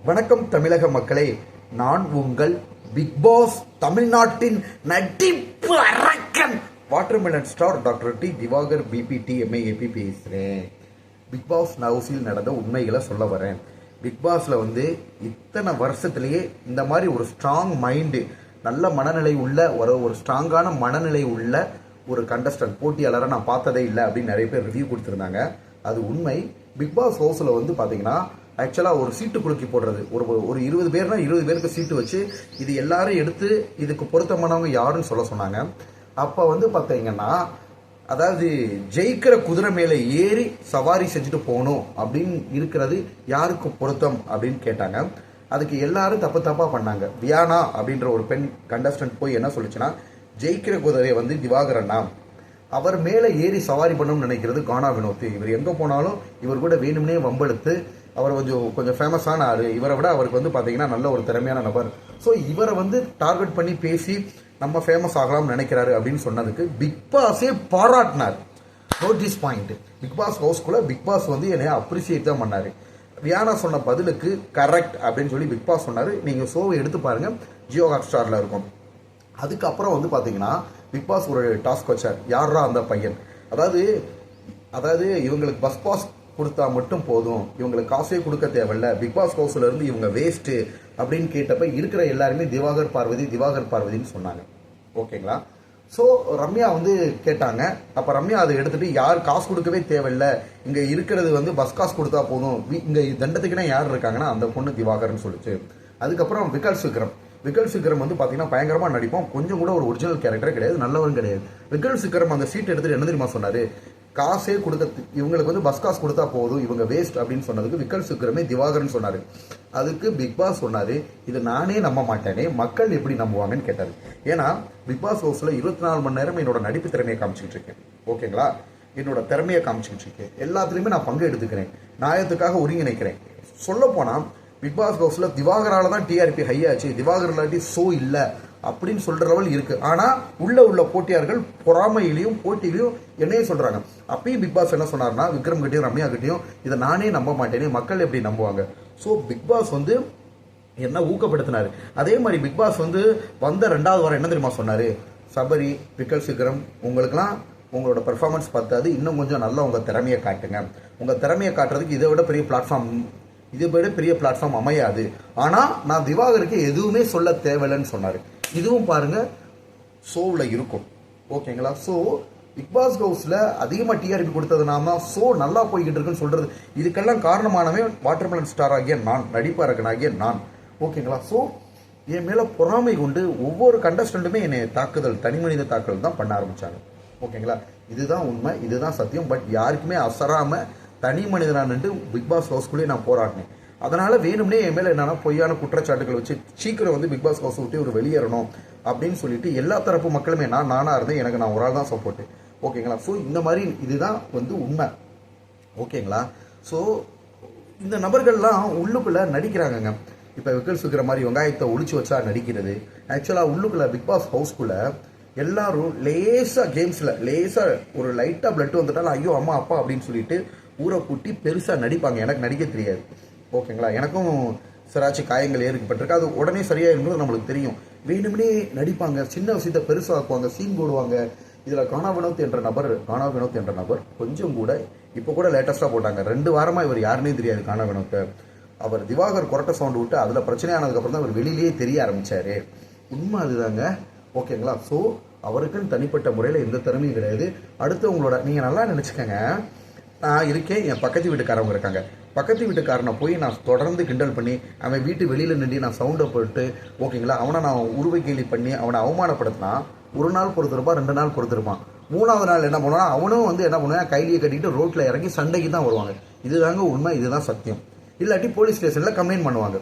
வணக்கம் தமிழக மக்களே, நான் உங்கள் பிக் பாஸ் தமிழ்நாட்டின் நடிப்பு அரக்கன் watermelon star doctor D Divakar BPT MAAP பேசுகிறேன். பிக் பாஸ் ஹவுஸில் நடந்த உண்மைகளை சொல்ல வரேன். பிக் பாஸில் இத்தனை வருஷத்துலேயே இந்த மாதிரி ஒரு ஸ்ட்ராங் மைண்டு, நல்ல மனநிலை உள்ள ஒரு ஸ்ட்ராங்கான மனநிலை உள்ள ஒரு கண்டஸ்டன்ட் போட்டியாளரை நான் பார்த்ததே இல்லை அப்படின்னு நிறைய பேர் ரிவ்யூ கொடுத்துருந்தாங்க. அது உண்மை. பிக் பாஸ் ஹவுஸில் பார்த்தீங்கன்னா ஆக்சுவலாக ஒரு சீட்டு குலுக்கி போடுறது, ஒரு 20 பேர்னா 20 பேருக்கு சீட்டு வச்சு இது எல்லாரும் எடுத்து இதுக்கு பொருத்தமானவங்க யாருன்னு சொல்ல சொன்னாங்க. அப்போ பார்த்தீங்கன்னா, அதாவது ஜெயிக்கிற குதிரை மேலே ஏறி சவாரி செஞ்சுட்டு போகணும் அப்படின்னு இருக்கிறது யாருக்கு பொருத்தம் அப்படின்னு கேட்டாங்க. அதுக்கு எல்லாரும் தப்பாக பண்ணாங்க. வியானா அப்படின்ற ஒரு பெண் கண்டஸ்டன்ட் போய் என்ன சொல்லிச்சுன்னா, ஜெயிக்கிற குதிரையை திவாகரண்ணா, அவர் மேலே ஏறி சவாரி பண்ணணும்னு நினைக்கிறது கானா வினோத். இவர் எங்கே போனாலும் இவர் கூட வேணும்னே வம்பெடுத்து, அவர் கொஞ்சம் ஃபேமஸான ஆள், இவரை விட அவருக்கு பார்த்தீங்கன்னா நல்ல ஒரு திறமையான நபர். ஸோ இவரை டார்கெட் பண்ணி பேசி நம்ம ஃபேமஸ் ஆகலாம்னு நினைக்கிறாரு அப்படின்னு சொன்னதுக்கு பிக் பாஸே பாராட்டினார். நோட்டீஸ் பாயிண்ட், பிக் பாஸ் ஹவுஸ்குள்ளே பிக் பாஸ் என்னை அப்ரிசியேட் தான் பண்ணார். வியானா சொன்ன பதிலுக்கு கரெக்ட் அப்படின்னு சொல்லி பிக் பாஸ் சொன்னார். நீங்கள் ஷோவை எடுத்து பாருங்கள், ஜியோ ஹாட்ஸ்டாரில் இருக்கும். அதுக்கப்புறம் பார்த்தீங்கன்னா பிக் பாஸ் ஒரு டாஸ்க் வச்சார், யாரா அந்த பையன், அதாவது இவங்களுக்கு பஸ் பாஸ் கொடுத்தா மட்டும் போதும், இவங்களுக்கு காசே கொடுக்க தேவையில்ல, பிக் பாஸ் ஹவுஸ்ல இருந்து இவங்க வேஸ்ட்டு அப்படின்னு கேட்டப்ப இருக்கிற எல்லாருமே திவாகர் பார்வதின்னு சொன்னாங்க. ஓகேங்களா? ஸோ ரம்யா கேட்டாங்க. அப்போ ரம்யா அதை எடுத்துட்டு, யார் காசு கொடுக்கவே தேவையில்லை, இங்கே இருக்கிறது பஸ் காசு கொடுத்தா போதும், இங்கே தண்டத்துக்குன்னா யார் இருக்காங்கன்னா அந்த பொண்ணு திவாகர்னு சொல்லிச்சு. அதுக்கப்புறம் விக்கல் சிக்ரம் பார்த்தீங்கன்னா பயங்கரமாக நடிப்போம், கொஞ்சம் கூட ஒரு ஒரிஜினல் கேரக்டரே கிடையாது, நல்லவரும் கிடையாது. விக்கல் சிக்ரம் அந்த சீட் எடுத்துட்டு என்ன தெரியுமா சொன்னார், காசே கொடுக்க, இவங்களுக்கு பஸ் காசு கொடுத்தா போதும், இவங்க வேஸ்ட் அப்படின்னு சொன்னதுக்கு விக்கல் சிக்ரமே திவாகர்னு சொன்னார். அதுக்கு பிக் பாஸ் சொன்னார், இது நானே நம்ப மாட்டேனே, மக்கள் எப்படி நம்புவாங்கன்னு கேட்டார். ஏன்னா பிக் பாஸ் ஹவுஸில் 24 மணி நேரம் என்னோட நடிப்பு திறமையை காமிச்சிக்கிட்டு இருக்கேன். ஓகேங்களா? என்னோட திறமையை காமிச்சிக்கிட்டு இருக்கேன், எல்லாத்துலேயுமே நான் பங்கு எடுத்துக்கிறேன், நியாயத்துக்காக ஒருங்கிணைக்கிறேன். சொல்ல போனால் பிக் பாஸ் ஹவுஸில் திவாகரால தான் டிஆர்பி ஹை ஆச்சு, திவாகர் இல்லாட்டி ஷோ இல்லை அப்படின்னு சொல்ற லெவல் இருக்கு. ஆனா உள்ள போட்டியார்கள் பொறாமையிலையும் போட்டியிலையும் என்னையும் சொல்றாங்க. அப்பயும் பிக் பாஸ் என்ன சொன்னார்னா, விக்ரம் கிட்டையும் ரம்யா கிட்டையும், இதை நானே நம்ப மாட்டேனே, மக்கள் எப்படி நம்புவாங்க. ஸோ பிக் பாஸ் என்ன ஊக்கப்படுத்தினாரு. அதே மாதிரி பிக் பாஸ் வந்த 2வது வாரம் என்ன தெரியுமா சொன்னாரு, சபரி, விக்கல் சிகரம், உங்களுக்குலாம் உங்களோட பெர்ஃபார்மன்ஸ் பத்தாது, இன்னும் கொஞ்சம் நல்லா உங்க திறமையை காட்டுங்க, உங்க திறமையை காட்டுறதுக்கு இதை விட பெரிய பிளாட்ஃபார்ம் அமையாது, ஆனா நான் திவாகருக்கு எதுவுமே சொல்ல தேவையில்லைன்னு சொன்னாரு. இதுவும் பாருங்க ஷோவில் இருக்கும். ஓகேங்களா? ஸோ பிக் பாஸ் ஹவுஸில் அதிகமாக டிஆர்பி கொடுத்ததுனால ஷோ நல்லா போய்கிட்டு இருக்குன்னு சொல்றது, இதுக்கெல்லாம் காரணமானவே வாட்டர்மெலன் ஸ்டார் ஆகிய நான், நடிப்பாரகனாகிய நான். ஓகேங்களா? ஸோ என் மேலே பொறாமை கொண்டு ஒவ்வொரு கண்டஸ்டண்ட்டுமே என்னை தனி மனித தாக்குதல் தான் பண்ண ஆரம்பித்தாங்க. ஓகேங்களா? இதுதான் உண்மை, இதுதான் சத்தியம். பட் யாருக்குமே அசராமல் தனி மனிதனான்ட்டு பிக் பாஸ் ஹவுஸ்குள்ளேயே நான் போராடினேன். அதனால வேணும்னே என் மேலே என்னன்னா பொய்யான குற்றச்சாட்டுகள் வச்சு சீக்கிரம் பிக் பாஸ் ஹவுஸ் விட்டு ஒரு வெளியேறணும் அப்படின்னு சொல்லிட்டு எல்லா தரப்பு மக்களுமே, நானாக இருந்தேன், எனக்கு நான் ஒரு ஆள் தான் சப்போர்ட்டு. ஓகேங்களா? ஸோ இந்த மாதிரி இதுதான் உண்மை. ஓகேங்களா? ஸோ இந்த நபர்கள்லாம் உள்ளுக்குள்ளே நடிக்கிறாங்கங்க. இப்போ விக்கல் சுக்கிற மாதிரி வெங்காயத்தை ஒழிச்சு வச்சா நடிக்கிறது. ஆக்சுவலாக உள்ளுக்குள்ளே பிக் பாஸ் ஹவுஸ்குள்ளே எல்லாரும் லேசாக கேம்ஸில் ஒரு லைட்டாக பிளட் வந்துட்டாலும் ஐயோ அம்மா அப்பா அப்படின்னு சொல்லிட்டு ஊரை கூட்டி பெருசாக நடிப்பாங்க. எனக்கு நடிக்க தெரியாது. ஓகேங்களா? எனக்கும் சிராச்சி காயங்கள் ஏற்பட்டிருக்கு, அது உடனே சரியாயிருந்தது நம்மளுக்கு தெரியும். வேணும்னே நடிப்பாங்க, சின்ன விஷயத்தை பெருசாக்குவாங்க, சீன் போடுவாங்க. இதில் கானா வினோத் என்ற நபர் கொஞ்சம் கூட இப்போ கூட லேட்டஸ்ட்டாக போட்டாங்க, 2 வாரமாக இவர் யாருன்னே தெரியாது கானா வினோத்தை. அவர் திவாகர் கொரட்டை சவுண்டு விட்டு அதில் பிரச்சனையானதுக்கப்புறம் தான் அவர் வெளியிலேயே தெரிய ஆரம்பித்தார். உண்மை அதுதாங்க. ஓகேங்களா? ஸோ அவருக்குன்னு தனிப்பட்ட முறையில் எந்த திறமையும் கிடையாது. அடுத்தவங்களோட நீங்கள் நல்லா நினச்சிக்கங்க, நான் இருக்கேன், என் பக்கத்து வீட்டுக்காரவங்க இருக்காங்க, பக்கத்து வீட்டுக்காரனை போய் நான் தொடர்ந்து கிண்டல் பண்ணி, அவன் வீட்டு வெளியில் நின்று நான் சவுண்டை போட்டு, ஓகேங்களா, அவனை நான் உருவை கேலி பண்ணி அவனை அவமானப்படுத்தினா 1 நாள் பொறுத்திருப்பான், 2 நாள் பொறுத்திருப்பான். 3வது நாள் என்ன பண்ணுவான், அவனும் என்ன பண்ணுவான், கைலியை கட்டிட்டு ரோட்டில் இறங்கி சண்டைக்கு தான் வருவாங்க. இதுதாங்க உண்மை, இதுதான் சத்தியம். இல்லாட்டி போலீஸ் ஸ்டேஷனில் கம்ப்ளைண்ட் பண்ணுவாங்க.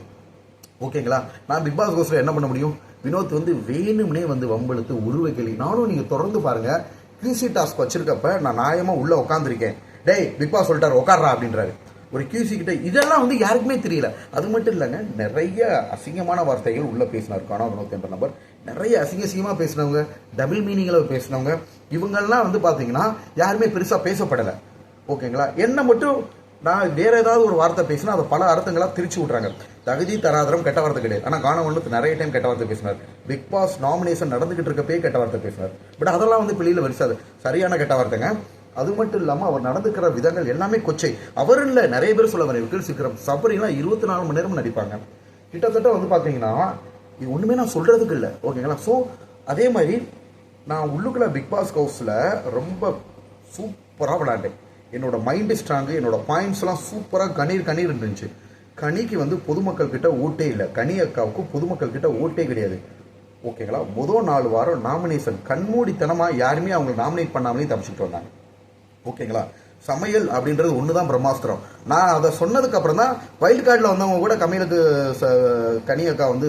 ஓகேங்களா? நான் பிக் பாஸ் ஹவுஸில் என்ன பண்ண முடியும், வினோத் வேணும்னே வம்பெழுத்து உருவை கேலி. நானும் நீங்கள் தொடர்ந்து பாருங்கள், கியூசி டாஸ்க் வச்சிருக்கப்ப நான் நியாயமாக உள்ளே உட்காந்துருக்கேன், டேய் பிக் பாஸ் சொல்லிட்டாரு உட்கார்றா அப்படின்றாரு ஒரு கியூசி கிட்ட. இதெல்லாம் யாருக்குமே தெரியல. அது மட்டும் இல்லைங்க, நிறைய அசிங்கமான வார்த்தைகள் உள்ள பேசினார் கானா வினோத் என்ற நபர். நிறைய அசிங்கமாக பேசினவங்க, டபுள் மீனிங்கில் பேசினவங்க, இவங்கெல்லாம் பார்த்தீங்கன்னா யாருமே பெருசாக பேசப்படலை. ஓகேங்களா? என்ன மட்டும் நான் வேற ஏதாவது ஒரு வார்த்தை பேசினா அதை பல அர்த்தங்களா திரிச்சு விட்றாங்க. தகுதி தராதரம் கெட்ட வார்த்தை கிடையாது. ஆனால் காணவனுக்கு நிறைய டைம் கெட்ட வார்த்தை பேசினார். பிக் பாஸ் நாமினேஷன் நடந்துகிட்டு இருக்கப்பே கெட்ட வார்த்தை பேசினார். பட் அதெல்லாம் வந்து வெளியில் வரிசாது சரியான கெட்ட வார்த்தைங்க. அது மட்டும் இல்லாமல் அவர் நடந்துக்கிற விதங்கள் எல்லாமே கொச்சை. அவர் இல்லை, நிறைய பேர் சொல்ல வரேன். விக்கில் சீக்கிரம் சபரிலாம் 24 மணி நேரம் நடிப்பாங்க. கிட்டத்தட்ட வந்து பார்த்தீங்கன்னா இது ஒன்றுமே நான் சொல்கிறதுக்கு இல்லை, ஓகேங்களா. ஸோ அதே மாதிரி நான் உள்ளுக்குள்ள பிக் பாஸ் ஹவுஸில் ரொம்ப சூப்பராக விளையாண்டேன். என்னோட மைண்டு ஸ்ட்ராங்கு, என்னோட பாயிண்ட்ஸ்லாம் சூப்பராக கணீர் இருந்துச்சு. கனிக்கு வந்து பொதுமக்கள் கிட்ட ஓட்டே இல்லை. கனி அக்காவுக்கு பொதுமக்கள் கிட்ட ஓட்டே கிடையாது, ஓகேங்களா. முதல் 4 வாரம் நாமினேஷன் கண்மூடித்தனமாக யாருமே அவங்க நாமினேட் பண்ணாமலே தப்பிச்சுட்டு வந்தாங்க, ஓகேங்களா. சமையல் அப்படின்றது ஒன்று தான் பிரம்மாஸ்திரம். நான் அதை சொன்னதுக்கு அப்புறம் தான் வைல்ட் கார்டில் வந்தவங்க கூட கமையலுக்கு கனி அக்கா வந்து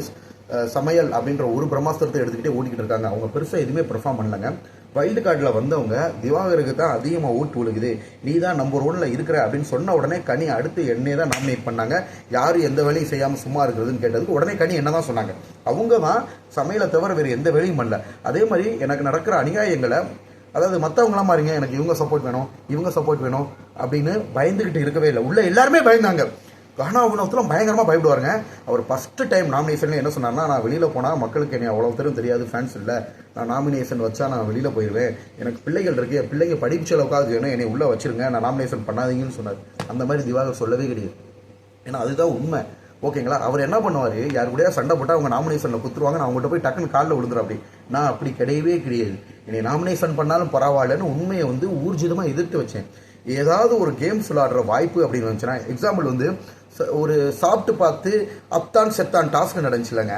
சமையல் அப்படின்ற ஒரு பிரம்மாஸ்திரத்தை எடுத்துக்கிட்டே ஓடிக்கிட்டு இருக்காங்க. அவங்க பெருசாக எதுவுமே பெர்ஃபார்ம் பண்ணலங்க. வைல்டு கார்டில் வந்தவங்க திவாகருக்கு தான் அதிகமாக ஓட்டு விழுகுது, நீ தான் நம்பர் 1ல் இருக்கிற அப்படின்னு சொன்ன உடனே கனி அடுத்து என்னை தான் நாமினேட் பண்ணாங்க. யாரும் எந்த வேலையும் செய்யாமல் சும்மா இருக்கிறதுன்னு கேட்டதுக்கு உடனே கனி என்ன தான் சொன்னாங்க. அவங்க தான் சமையலை தவிர வேறு எந்த வேலையும் பண்ணல. அதே மாதிரி எனக்கு நடக்கிற அநியாயங்களை, அதாவது மற்றவங்களாம் பாருங்க, எனக்கு இவங்க சப்போர்ட் வேணும் இவங்க சப்போர்ட் வேணும் அப்படின்னு பயந்துக்கிட்டு இருக்கவே இல்லை. உள்ள எல்லாருமே பயந்தாங்க. கானாவினத்தில் பயங்கரமாக பயப்படுவாருங்க. அவர் ஃபஸ்ட்டு டைம் நாமினேஷனில் என்ன சொன்னார்னா, நான் வெளியில் போனால் மக்களுக்கு என்னை அவ்வளோ தரும் தெரியாது, ஃபேன்ஸ் இல்லை, நான் நாமினேஷன் வச்சா நான் வெளியில் போயிடுவேன், எனக்கு பிள்ளைகள் இருக்குது, என் பிள்ளைங்க படிப்பு அளவுக்காவது வேணும், என்னை உள்ளே வச்சிருங்க, நான் நாமினேஷன் பண்ணாதீங்கன்னு சொன்னார். அந்த மாதிரி திவாகர் சொல்லவே கிடையாது. ஏன்னா அதுதான் உண்மை, ஓகேங்களா. அவர் என்ன பண்ணுவார், யார் கூடயா சண்டை போட்டால் அவங்க நாமினேஷனில் குத்துருவாங்க, நான் அவங்கள்ட்ட போய் டக்குன்னு காலில் விழுந்துடும். அப்படி நான் அப்படி கிடையவே கிடையாது. என்னை நாமினேஷன் பண்ணாலும் பரவாயில்லன்னு உண்மையை வந்து ஊர்ஜிதமாக எதிர்த்து வச்சேன். ஏதாவது ஒரு கேம்ஸ் விளாடுற வாய்ப்பு அப்படின்னு வந்துச்சுன்னா, எக்ஸாம்பிள் வந்து ஒரு சாப்பிட்டு பார்த்து அப்தான் செத்தான் டாஸ்க் நடந்துச்சுலங்க,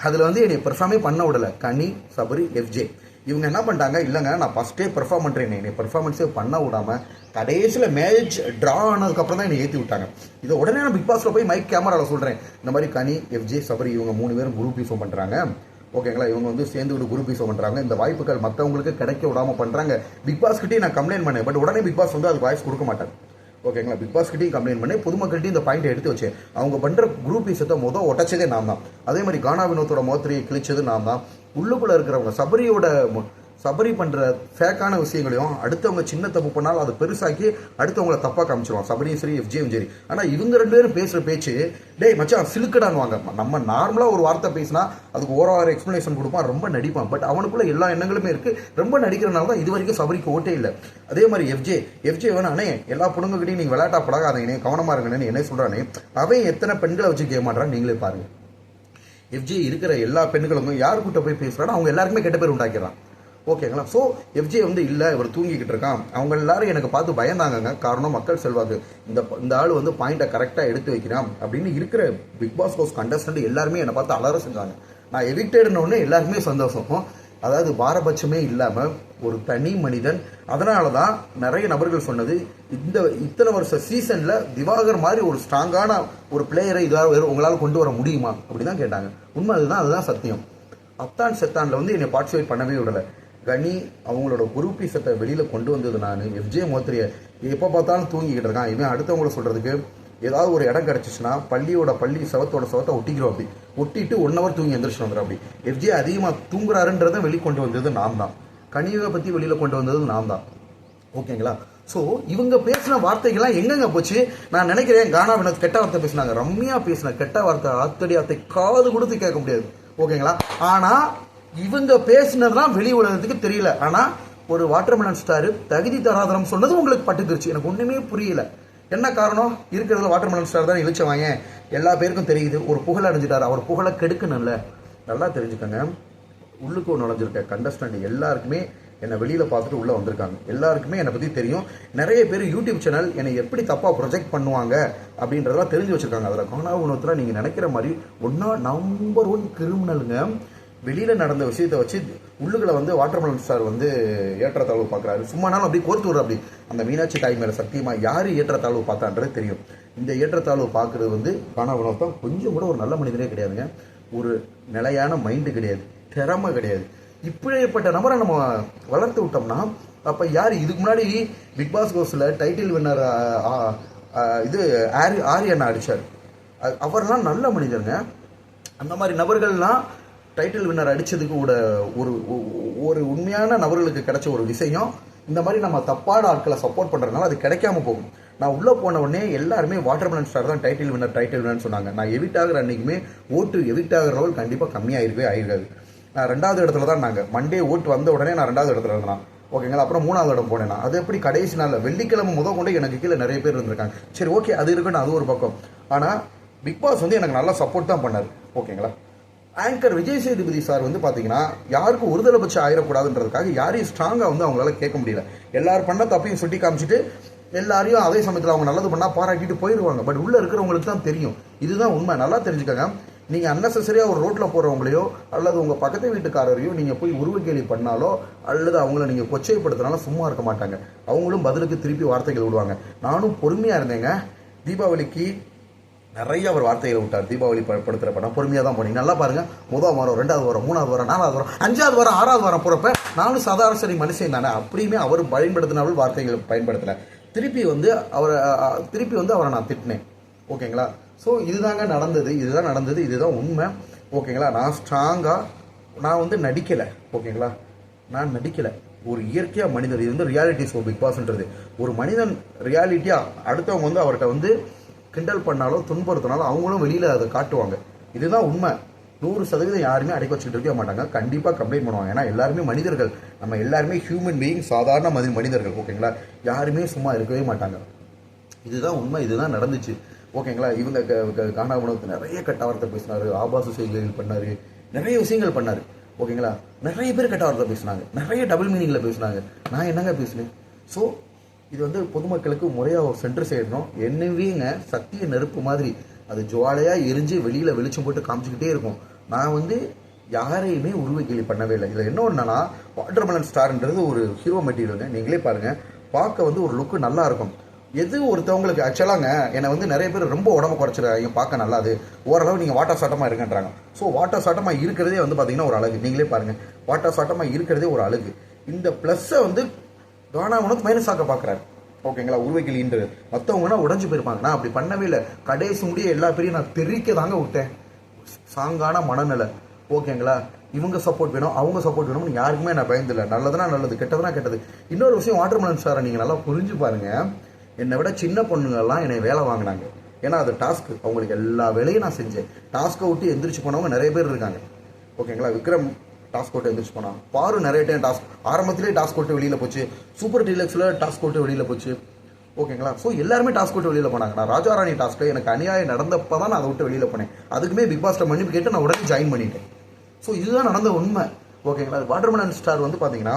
அதில் வந்து என்னை பெர்ஃபார்மே பண்ண விடலை கனி, சபரி, எஃப்ஜே. இவங்க என்ன பண்ணிட்டாங்க, இல்லைங்க நான் ஃபஸ்ட்டே பெர்ஃபார்ம் பண்ணுறேன், என்னை பெர்ஃபார்மன்ஸே பண்ண விடாமல் கடைசியில் மேட்ச் ட்ரா ஆனதுக்கப்புறம் தான் என்னை ஏற்றி விட்டாங்க. இதை உடனே நான் பிக் பாஸில் போய் மைக் கேமராவில் சொல்கிறேன், இந்த மாதிரி கனி, எஃப்ஜே, சபரி இவங்க 3 பேரும் குரூப் ஷோ பண்ணுறாங்க, ஓகேங்களா. இவங்க வந்து சேர்ந்துக்கிட்டு குரூப் ஷோ பண்ணுறாங்க, இந்த வாய்ப்புகள் மற்றவங்களுக்கு கிடைக்க விடாமல் பண்ணுறாங்க. பிக் பாஸ் கிட்டே நான் கம்ப்ளைண்ட் பண்ணேன். பட் உடனே பிக் பாஸ் வந்து அது வாய்ஸ் கொடுக்க மாட்டாங்க, ஓகேங்களா. பிக் பாஸ் கிட்டையும் கம்ப்ளைண்ட் பண்ணி பொதுமக்கள்கிட்டையும் இந்த பாயிண்ட் எடுத்து வச்சேன். அவங்க பண்ணுற குரூப் விஷயத்தை உடச்சதே நான் தான். அதே மாதிரி கானா வினோத்தோட மோத்திரியை கிழிச்சது நான் தான். உள்ளுக்குள்ளே இருக்கிறவங்க சபரி பண்ணுற ஃபேக்கான விஷயங்களையும் அடுத்தவங்க சின்ன தப்பு பண்ணாலும் அதை பெருசாக்கி அடுத்தவங்கள தப்பாக காமிச்சிருவான், சபரியும் சரி எஃப்ஜேயும் சரி. ஆனால் இவங்க 2 பேரும் பேசுகிற பேச்சு, டேய் மச்சான் சிலுக்கடான்வாங்க. நம்ம நார்மலாக ஒரு வார்த்தை பேசினா அதுக்கு ஓரவார எக்ஸ்ப்ளனேஷன் கொடுப்பான், ரொம்ப நடிப்பான். பட் அவனுக்குள்ள எல்லா எண்ணங்களுமே இருக்குது. ரொம்ப நடிக்கிறனால தான் இது வரைக்கும் சபரிக்கு ஓட்டே இல்லை. அதே மாதிரி எஃப்ஜே வேணா, அண்ணே எல்லா பொண்ணுங்ககிட்டையும் நீங்கள் விளையாட்டா பழகாதீங்கண்ணே, கவனமாக இருங்கன்னு என்ன சொல்கிறானே, அவன் எத்தனை பெண்களை வச்சு கேட்க மாட்டான்னு நீங்களே பாருங்க. எஃப்ஜே இருக்கிற எல்லா பெண்களுக்கும் யாருக்கிட்ட போய் பேசுகிறானோ அவங்க எல்லாருக்குமே கெட்ட பேர் உண்டாக்கிறான், ஓகேங்களா. ஸோ எஃப்ஜே வந்து இல்லை இவர் தூங்கிக்கிட்டு இருக்கான், அவங்க எல்லாரும் எனக்கு பார்த்து பயந்தாங்க. காரணம் மக்கள் செல்வாக்கு, இந்த ஆள் வந்து பாயிண்ட்டை கரெக்டாக எடுத்து வைக்கிறான் அப்படின்னு இருக்கிற பிக் பாஸ் ஹவுஸ் கண்டஸ்டன்ட் எல்லாருமே என்னை பார்த்து அலற செஞ்சாங்க. நான் எவிக்டட்னு எல்லாருக்குமே சந்தோஷம். அதாவது பாரபட்சமே இல்லாமல் ஒரு தனி மனிதன். அதனால தான் நிறைய நபர்கள் சொன்னது, இத்தனை வருஷ சீசனில் திவாகர் மாதிரி ஒரு ஸ்ட்ராங்கான ஒரு பிளேயரை இதாக உங்களால் கொண்டு வர முடியுமா அப்படி தான் கேட்டாங்க. உண்மை அதுதான் சத்தியம். அப்தான் செத்தானில் வந்து என்னை பார்ட்டிசிபேட் பண்ணவே விடலை. கனி அவங்களோட குரூப்பீசத்தை வெளியில் கொண்டு வந்தது நான். எஃப்ஜே மோத்திரியை எப்போ பார்த்தாலும் தூங்கிக்கிட்டு இருக்கான், இவன் அடுத்தவங்கள சொல்கிறதுக்கு ஏதாவது ஒரு இடம் கிடச்சிச்சுன்னா பள்ளி சவத்தை ஒட்டிக்கிறோம், அப்படி ஒட்டிட்டு 1 hour தூங்கி எந்திரிச்சு வந்துடும். அப்படி எஃப்ஜே அதிகமாக தூங்குறாருன்றதை வெளிக்கொண்டு வந்தது நான் தான். கனியை பற்றி வெளியில் கொண்டு வந்தது நான் தான், ஓகேங்களா. ஸோ இவங்க பேசின வார்த்தைகள்லாம் எங்கெங்க போச்சு? நான் நினைக்கிறேன் கானா வினோத் கெட்ட வார்த்தை பேசினாங்க, ரம்யா பேசின கெட்ட வார்த்தை ஆத்தடி காது கொடுத்து கேட்க முடியாது, ஓகேங்களா. ஆனால் இவங்க பேசினதுலாம் வெளி உலகத்துக்கு தெரியல. ஆனால் ஒரு வாட்டர்மெலன் ஸ்டார் தகுதி தராதரம் சொன்னது உங்களுக்கு பட்டுக்கிருச்சு. எனக்கு ஒன்றுமே புரியல. என்ன காரணம்? இருக்கிறதுல வாட்டர்மெலன் ஸ்டார் தான் இழிச்சவாங்க, எல்லா பேருக்கும் தெரியுது. ஒரு புகழ் அடைஞ்சிட்டார், அவர் புகழை கெடுக்கணும்ல. நல்லா தெரிஞ்சுக்கோங்க, உள்ளுக்கு நுழைஞ்சிருக்க கண்டஸ்டன்ட் எல்லாருக்குமே என்னை வெளியில் பார்த்துட்டு உள்ளே வந்திருக்காங்க. எல்லாருக்குமே என்னை பற்றி தெரியும். நிறைய பேர் யூடியூப் சேனல் என்னை எப்படி தப்பாக ப்ரொஜெக்ட் பண்ணுவாங்க அப்படின்றதெல்லாம் தெரிஞ்சு வச்சுருக்காங்க. அதில் கானா வினோத்தில் நீங்கள் நினைக்கிற மாதிரி நம்பர் 1 கிரிமினலுங்க. வெளியில் நடந்த விஷயத்தை வச்சு உள்ளுகளை வந்து வாட்டர்மெலன் ஸ்டார் வந்து ஏற்றத்தாழ்வு பார்க்குறாரு. சும்மானாலும் அப்படி கோர்த்து விடுற. அப்படி அந்த மீனாட்சி தாய் மேலே சத்தியமாக யார் ஏற்றத்தாழ்வு பார்த்தான்றது தெரியும். இந்த ஏற்றத்தாழ்வு பார்க்குறது வந்து கானா வினோத் தான். கொஞ்சம் கூட ஒரு நல்ல மனிதனே கிடையாதுங்க. ஒரு நிலையான மைண்டு கிடையாது, திறமை கிடையாது. இப்படிப்பட்ட நபரை நம்ம வளர்த்து விட்டோம்னா அப்போ யார்? இதுக்கு முன்னாடி பிக் பாஸ் ஹவுஸில் டைட்டில் வின்னர் ஆரியண்ணா அடித்தார். அவர்லாம் நல்ல மனிதருங்க. அந்த மாதிரி நபர்கள்லாம் டைட்டில் வின்னர் அடித்ததுக்கு ஒரு உண்மையான நபர்களுக்கு கிடைச்ச ஒரு விஷயம். இந்த மாதிரி நம்ம தப்பான ஆட்களை சப்போர்ட் பண்ணுறதுனால அது கிடைக்காம போகும். நான் உள்ளே போன உடனே எல்லாருமே வாட்டர்மெலன் ஸ்டார் தான் டைட்டில் வின்னர் சொன்னாங்க. நான் எவிக்ட் ஆகிற அன்றைக்குமே ஓட்டு எவிக்ட் ஆகிற ரோல் கண்டிப்பாக கம்மியாயிருக்கவே ஆயிருக்காது. நான் 2வது இடத்துல தான் நாங்கள் மண்டே ஓட்டு வந்த உடனே நான் 2வது இடத்துல இருந்தேன். ஓகேங்களா. அப்புறம் 3வது இடம் போனேன். அது எப்படி கடைசி நாளில் வெள்ளிக்கிழமை கொண்டு எனக்கு கீழே நிறைய பேர் இருந்திருக்காங்க. சரி ஓகே, அது இருக்கட்டும், அது ஒரு பக்கம். ஆனால் பிக் பாஸ் வந்து எனக்கு நல்லா சப்போர்ட் தான் பண்ணார். ஓகேங்களா. ஆங்கர் விஜய் சேதுபதி சார் வந்து பார்த்தீங்கன்னா யாருக்கும் ஒருதலை பட்சம் ஆயிடக்கூடாதுன்றதுக்காக யாரையும் ஸ்ட்ராங்காக வந்து அவங்களால கேட்க முடியல. எல்லாரும் பண்ண தப்பையும் சுட்டி காமிச்சிட்டு எல்லாரையும் அதே சமயத்தில் அவங்க நல்லது பண்ணால் பாராட்டிட்டு போயிடுவாங்க. பட் உள்ளே இருக்கிறவங்களுக்கு தான் தெரியும். இதுதான் உண்மை. நல்லா தெரிஞ்சுக்கங்க. நீங்கள் அன்னெசரியாக ஒரு ரோட்டில் போகிறவங்களையோ அல்லது உங்கள் பக்கத்து வீட்டுக்காரரையோ நீங்கள் போய் உருவக்கேலி பண்ணாலோ அல்லது அவங்கள நீங்கள் கொச்சைப்படுத்தினாலும் சும்மா இருக்க மாட்டாங்க. அவங்களும் பதிலுக்கு திருப்பி வார்த்தைகள் விடுவாங்க. நானும் பொறுமையாக இருந்தேங்க. தீபாவளிக்கு நிறைய அவர் வார்த்தைகளை விட்டார். தீபாவளி படுத்துகிற படம் பொறுமையாக தான் போனீங்க. நல்லா பாருங்கள். 1வது வாரம், 2வது வாரம், 3வது வாரம், 4வது வாரம், 5வது வாரம், 6வது வாரம் போகிறப்ப நானும் சாதாரண சரி மனுஷன் தானே, அப்படியுமே அவர் பயன்படுத்தினாலும் வார்த்தைகள் பயன்படுத்தலை. திருப்பி வந்து அவரை நான் திட்டினேன். ஓகேங்களா. ஸோ இதுதாங்க நடந்தது. இதுதான் உண்மை. ஓகேங்களா. நான் ஸ்ட்ராங்காக நான் வந்து நடிக்கலை. ஓகேங்களா. நான் நடிக்கலை. ஒரு இயற்கையாக மனிதர். இது வந்து ரியாலிட்டி ஷோ பிக் பாஸ்ன்றது. ஒரு மனிதன் ரியாலிட்டியாக அடுத்தவங்க வந்து அவர்கிட்ட வந்து கிண்டல் பண்ணாலோ துன்புறுத்தினாலும் அவங்களும் வெளியில் அதை காட்டுவாங்க. இதுதான் உண்மை. 100% யாருமே அடைக்க வச்சுட்டு இருக்க மாட்டாங்க. கண்டிப்பாக கம்ப்ளைண்ட் பண்ணுவாங்க. ஏன்னா எல்லாருமே மனிதர்கள். நம்ம எல்லாருமே ஹியூமன் பீயிங், சாதாரண மனிதர்கள். ஓகேங்களா. யாருமே சும்மா இருக்கவே மாட்டாங்க. இதுதான் உண்மை. இதுதான் நடந்துச்சு. ஓகேங்களா. இவங்க கானா உணவுக்கு நிறைய கெட்ட வார்த்தை பேசினார். ஆபாச செய்திகள் பண்ணார். நிறைய விஷயங்கள் பண்ணார். ஓகேங்களா. நிறைய பேர் கெட்ட வார்த்தை பேசினாங்க. நிறைய டபுள் மீனிங்கில் பேசினாங்க. நான் என்னங்க பேசினேன்? ஸோ இது வந்து பொதுமக்களுக்கு முறையாக சென்று செய்யணும். என்னவேங்க சத்திய நெருப்பு மாதிரி அது ஜுவாலையாக எரிஞ்சு வெளியில் வெளிச்சம் போட்டு காமிச்சிக்கிட்டே இருக்கும். நான் வந்து யாரையுமே உருவக்கேலி பண்ணவே இல்லை. இதில் என்ன ஒன்றுனா வாட்டர்மெலன் ஸ்டார்ன்றது ஒரு ஹீரோ மெட்டீரியலுங்க. நீங்களே பாருங்கள். பார்க்க வந்து ஒரு லுக்கு நல்லா இருக்கும். எது ஒருத்தவங்களுக்கு ஆக்சுவலாங்க என்னை வந்து நிறைய பேர் ரொம்ப உடம்பு குறைச்சிருக்காங்க. பார்க்க நல்லாது ஓரளவு நீங்கள் வாட்டர் சாட்டமாக இருக்குன்றாங்க. ஸோ வாட்டர் சாட்டமாக இருக்கிறதே வந்து பார்த்தீங்கன்னா ஒரு அழகு. நீங்களே பாருங்கள். வாட்டர் சாட்டமாக இருக்கிறதே ஒரு அழகு. இந்த ப்ளஸ்ஸை வந்து கானா உனக்கு மைனஸ் ஆக்க பார்க்குறாரு. ஓகேங்களா. உருவக்கிளின்றது மற்றவங்கன்னா உடஞ்சி போயிருப்பாங்க. நான் அப்படி பண்ணவே இல்லை. கடைசி முடிய எல்லா பேரையும் நான் தெரிவிக்க தாங்க விட்டேன். சாங்கான மனநிலை. ஓகேங்களா. இவங்க சப்போர்ட் வேணும், அவங்க சப்போர்ட் வேணும்னு யாருக்குமே நான் பயந்தில்லை. நல்லதுனா நல்லது, கெட்டதுனா கெட்டது. இன்னொரு விஷயம், வாட்டர்மெலன் ஸ்டாரை நீங்கள் நல்லா புரிஞ்சு பாருங்கள். என்னை விட சின்ன பொண்ணுங்கள்லாம் என்னை வேலை வாங்கினாங்க. ஏன்னா அது டாஸ்க்கு. அவங்களுக்கு எல்லா வேலையும் நான் செஞ்சேன். டாஸ்க்கை விட்டு எந்திரிச்சு போனவங்க நிறைய பேர் இருக்காங்க. ஓகேங்களா. விக்ரம் டாஸ்க் விட்டு எந்திரிச்சு போனான். பாரு நிறைய டைம் டாஸ்க் ஆரம்பத்திலே டாஸ்க் விட்டு வெளியில் போச்சு. சூப்பர் டீலக்ஸில் டாஸ்க் விட்டு வெளியில் போச்சு. ஓகேங்களா. ஸோ எல்லாருமே டாஸ்க் விட்டு வெளியில் போனாங்க. நான் ராஜாராணி டாஸ்க்கில் எனக்கு அநியாயம் நடந்தப்போ தான் நான் அதை விட்டு வெளியில் போனேன். அதுக்குமே பிக் பாஸ்ட்டை மன்னிப்பு கேட்டு நான் உடனே ஜாயின் பண்ணிட்டேன். ஸோ இதுதான் நடந்த உண்மை. ஓகேங்களா. வாட்டர்மெலன் ஸ்டார் வந்து பார்த்தீங்கன்னா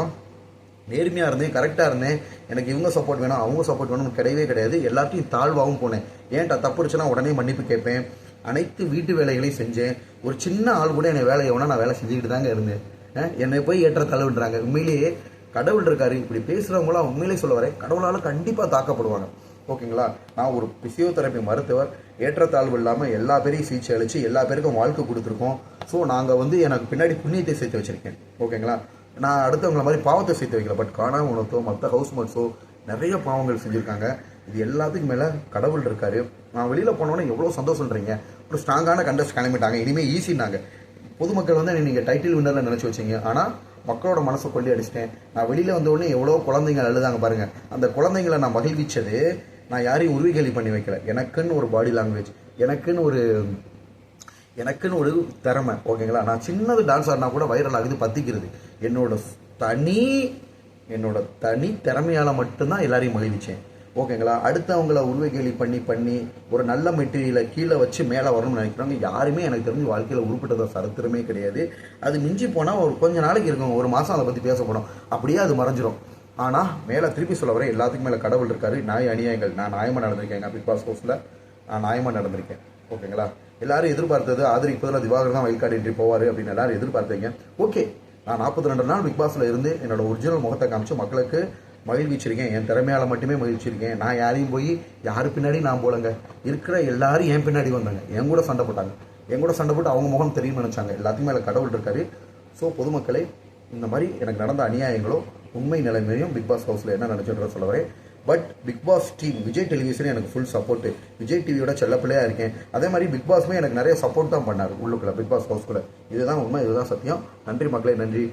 நேர்மையாக இருந்தேன், கரெக்டாக இருந்தேன். எனக்கு இவங்க சப்போர்ட் வேணும், அவங்க சப்போர்ட் வேணும்னு கிடையவே கிடையாது. எல்லாத்தையும் தாழ்வாகவும் போனேன். ஏன்டா தப்பு இருந்துச்சுன்னா உடனே மன்னிப்பு கேட்பேன். அனைத்து வீட்டு வேலைகளையும் செஞ்சேன். ஒரு சின்ன ஆள் கூட என்னை வேலை எவனா நான் வேலை செஞ்சுக்கிட்டு தாங்க இருந்தேன். என்னை போய் ஏற்ற தழுவிடுறாங்க. உண்மையிலேயே கடவுள் இருக்காரு. இப்படி பேசுகிறவங்களாம் உண்மையிலே சொல்ல வரேன், கடவுளால் கண்டிப்பாக தாக்கப்படுவாங்க. ஓகேங்களா. நான் ஒரு பிசியோதெரப்பி மருத்துவர். ஏற்றத்தாழ்வு இல்லாமல் எல்லா பேரையும் சிகிச்சை அளித்து எல்லா பேருக்கும் வாழ்க்கை கொடுத்துருக்கோம். ஸோ நாங்கள் வந்து எனக்கு பின்னாடி புண்ணியத்தை சேர்த்து வச்சுருக்கேன். ஓகேங்களா. நான் அடுத்தவங்களை மாதிரி பாவத்தை சேர்த்து வைக்கல. பட் காணா உணர்த்தோ மற்ற ஹவுஸ்மேட்ஸோ நிறைய பாவங்கள் செஞ்சுருக்காங்க. இது எல்லாத்துக்கும் மேலே கடவுள் இருக்காரு. நான் வெளியில் போனோன்னே எவ்வளோ சந்தோஷம்ன்றீங்க. ஒரு ஸ்ட்ராங்கான கண்டஸ்ட் கிளம்பிட்டாங்க. இனிமேல் ஈஸினாங்க. பொதுமக்கள் வந்து நீங்கள் டைட்டில் வின்னரில் நினச்சி வச்சிங்க. ஆனால் மக்களோட மனசை கொள்ளி அடிச்சிட்டேன். நான் வெளியில் வந்தோடனே எவ்வளோ குழந்தைங்க அழுதாங்க பாருங்கள். அந்த குழந்தைங்களை நான் மகிழ்விச்சது நான் யாரையும் உருவிகேலி பண்ணி வைக்கல. எனக்குன்னு ஒரு பாடி லாங்குவேஜ், எனக்குன்னு ஒரு திறமை. ஓகேங்களா. நான் சின்னது டான்ஸ் ஆடினா கூட வைரல் ஆகுது, பற்றிக்கிறது. என்னோட தனி திறமையால் மட்டும்தான் எல்லாரையும் மகிழ்விச்சேன். ஓகேங்களா. அடுத்தவங்கள உருவகேலி பண்ணி ஒரு நல்ல மெட்டீரியலை கீழே வச்சு மேலே வரணும்னு நினைக்கிறவங்க யாருமே எனக்கு தெரிஞ்சு வாழ்க்கையில் உருப்பிட்டதா சரித்திரமே கிடையாது. அது மிஞ்சி போனால் ஒரு கொஞ்ச நாளைக்கு இருக்கும், ஒரு மாதம் அதை பற்றி பேசப்படும், அப்படியே அது மறைஞ்சிரும். ஆனால் மேலே திருப்பி சொல்ல வரேன், எல்லாத்துக்கும் மேலே கடவுள் இருக்காரு. அநியாயங்கள் நான் நியாயமாக நடந்திருக்கேன். பிக் பாஸ் ஹவுஸில் நான் நியாயமாக நடந்திருக்கேன். ஓகேங்களா. எல்லாரும் எதிர்பார்த்தது ஆதரி இப்போதில் திவாகர் தான் வைல்ட் கார்டு என்ட்ரி போவார் அப்படின்னு எல்லாரும் எதிர்பார்த்தீங்க. ஓகே. நான் 42 நாள் பிக் பாஸில் இருந்து என்னோட ஒரிஜினல் முகத்தை காமிச்சு மக்களுக்கு மகிழ்விச்சிருக்கேன். என் திறமையால் மட்டுமே மகிழ்ச்சிருக்கேன். நான் யாரையும் போய் யாரு பின்னாடி நான் போலங்க. இருக்கிற எல்லாரும் என் பின்னாடி வந்தாங்க. என் கூட சண்டை போட்டு அவங்க முகம் தெரியும்னு நினச்சாங்க. எல்லாத்துக்கும் மேலே கடவுள் இருக்காரு. ஸோ பொதுமக்களை இந்த மாதிரி எனக்கு நடந்த அநியாயங்களோ உண்மை நிலைமையும் பிக் பாஸ் ஹவுஸில் என்ன நடந்துச்சுன்ற சொல்ல வரேன். But Bigg Boss team Vijay television எனக்கு ஃபுல் சப்போர்ட்டு. விஜய் டிவியோட செல்லப்பிள்ளையாக இருக்கேன். அதே மாதிரி பிக் பாஸுமே எனக்கு நிறைய சப்போர்ட் தான் பண்ணார் உள்ளுக்குள்ளே பிக் பாஸ் ஹவுஸ்குள்ளே. இதுதான் உண்மை, இதுதான் சத்தியம். நன்றி மக்களே, நன்றி.